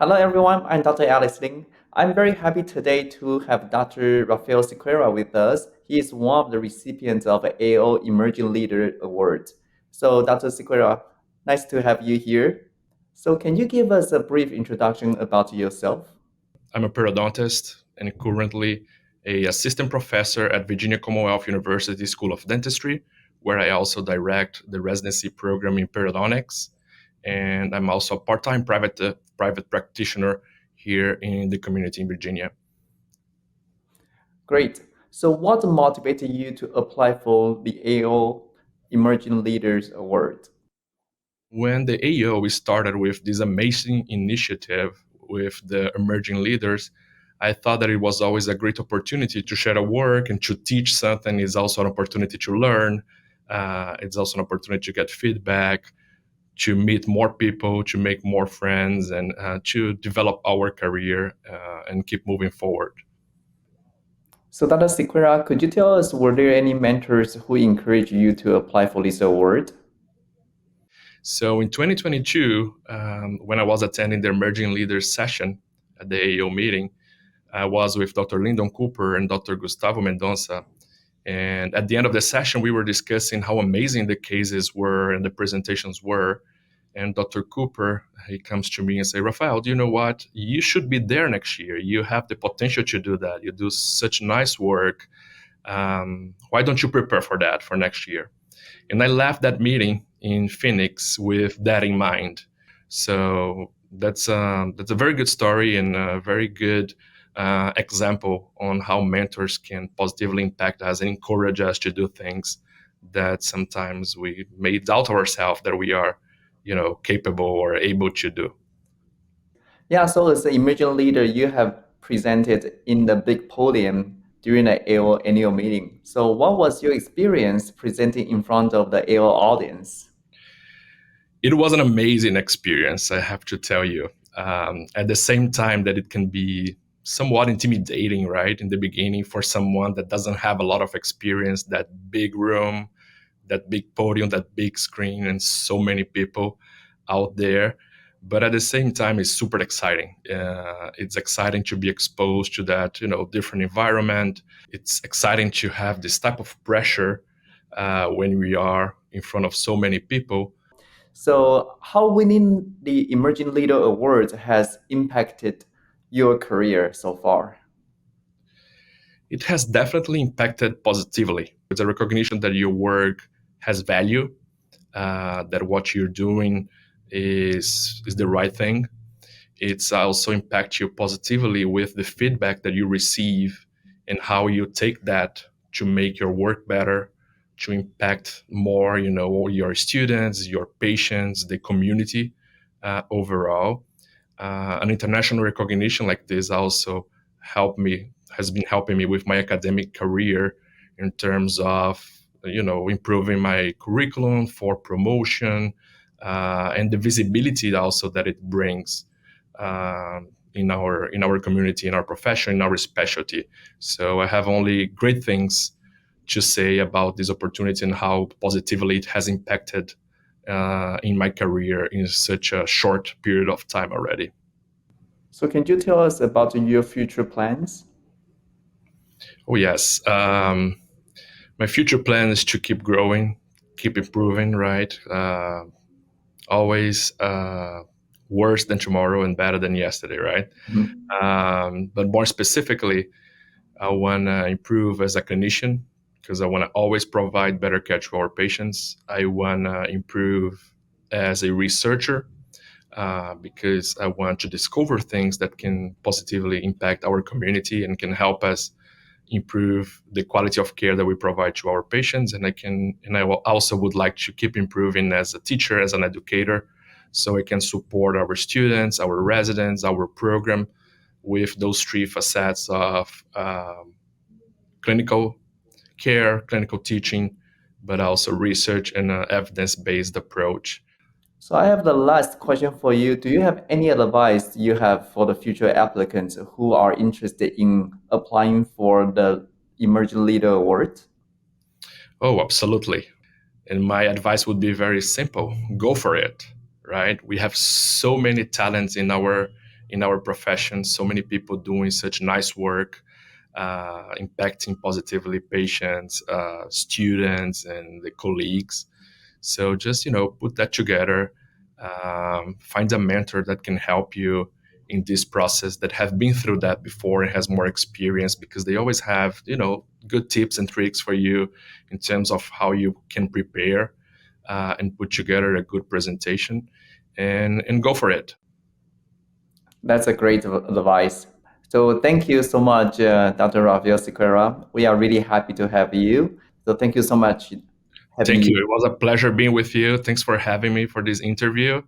Hello, everyone. I'm Dr. Alex Ling. I'm very happy today to have Dr. Rafael Siqueira with us. He is one of the recipients of the AO Emerging Leader Award. So, Dr. Siqueira, nice to have you here. So, can you give us a brief introduction about yourself? I'm a periodontist and currently a assistant professor at Virginia Commonwealth University School of Dentistry, where I also direct the residency program in periodontics. And I'm also a part-time private practitioner here in the community in Virginia. Great. So, what motivated you to apply for the AO Emerging Leaders Award? When the AO started with this amazing initiative with the emerging leaders, I thought that it was always a great opportunity to share a work and to teach something. Is also an opportunity to learn. It's also an opportunity to get feedback, to meet more people, to make more friends, and to develop our career and keep moving forward. So, Dr. Siqueira, could you tell us, were there any mentors who encouraged you to apply for this award? So in 2022, when I was attending the Emerging Leaders session at the AO meeting, I was with Dr. Lyndon Cooper and Dr. Gustavo Mendonça. And at the end of the session, we were discussing how amazing the cases were and the presentations were. And Dr. Cooper, he comes to me and say, Rafael, do you know what? You should be there next year. You have the potential to do that. You do such nice work. Why don't you prepare for that for next year? And I left that meeting in Phoenix with that in mind. So that's a very good story and a very good example on how mentors can positively impact us and encourage us to do things that sometimes we may doubt ourselves that we are, capable or able to do. Yeah, so as an emerging leader, you have presented in the big podium during the AO annual meeting. So, what was your experience presenting in front of the AO audience? It was an amazing experience, I have to tell you. At the same time that it can be somewhat intimidating, right, in the beginning for someone that doesn't have a lot of experience, that big room, that big podium, that big screen, and so many people out there. But at the same time, it's super exciting. It's exciting to be exposed to that, different environment. It's exciting to have this type of pressure when we are in front of so many people. So, how winning the Emerging Leader Award has impacted your career so far? It has definitely impacted positively. It's a recognition that your work has value, that what you're doing is the right thing. It's also impact you positively with the feedback that you receive and how you take that to make your work better, to impact more, your students, your patients, the community overall. An international recognition like this also has been helping me with my academic career in terms of improving my curriculum for promotion and the visibility also that it brings in our community, in our profession, in our specialty. So I have only great things to say about this opportunity and how positively it has impacted in my career in such a short period of time already. So, can you tell us about your future plans? Oh, yes. My future plan is to keep growing, keep improving, right? Always worse than tomorrow and better than yesterday, right? Mhm. But more specifically, I want to improve as a clinician because I want to always provide better care to our patients. I want to improve as a researcher because I want to discover things that can positively impact our community and can help us improve the quality of care that we provide to our patients. Also would like to keep improving as a teacher, as an educator, so I can support our students, our residents, our program with those three facets of clinical care, clinical teaching, but also research and an evidence-based approach. So, I have the last question for you. Do you have any advice you have for the future applicants who are interested in applying for the Emerging Leader Award? Oh, absolutely. And my advice would be very simple: go for it, right? We have so many talents in our profession. So many people doing such nice work, impacting positively patients, students, and the colleagues. So just put that together. Find a mentor that can help you in this process, that have been through that before and has more experience, because they always have good tips and tricks for you in terms of how you can prepare and put together a good presentation, and go for it. That's a great advice. So thank you so much, Dr. Rafael Siqueira. We are really happy to have you. So thank you so much having Thank you. you. It was a pleasure being with you. Thanks for having me for this interview.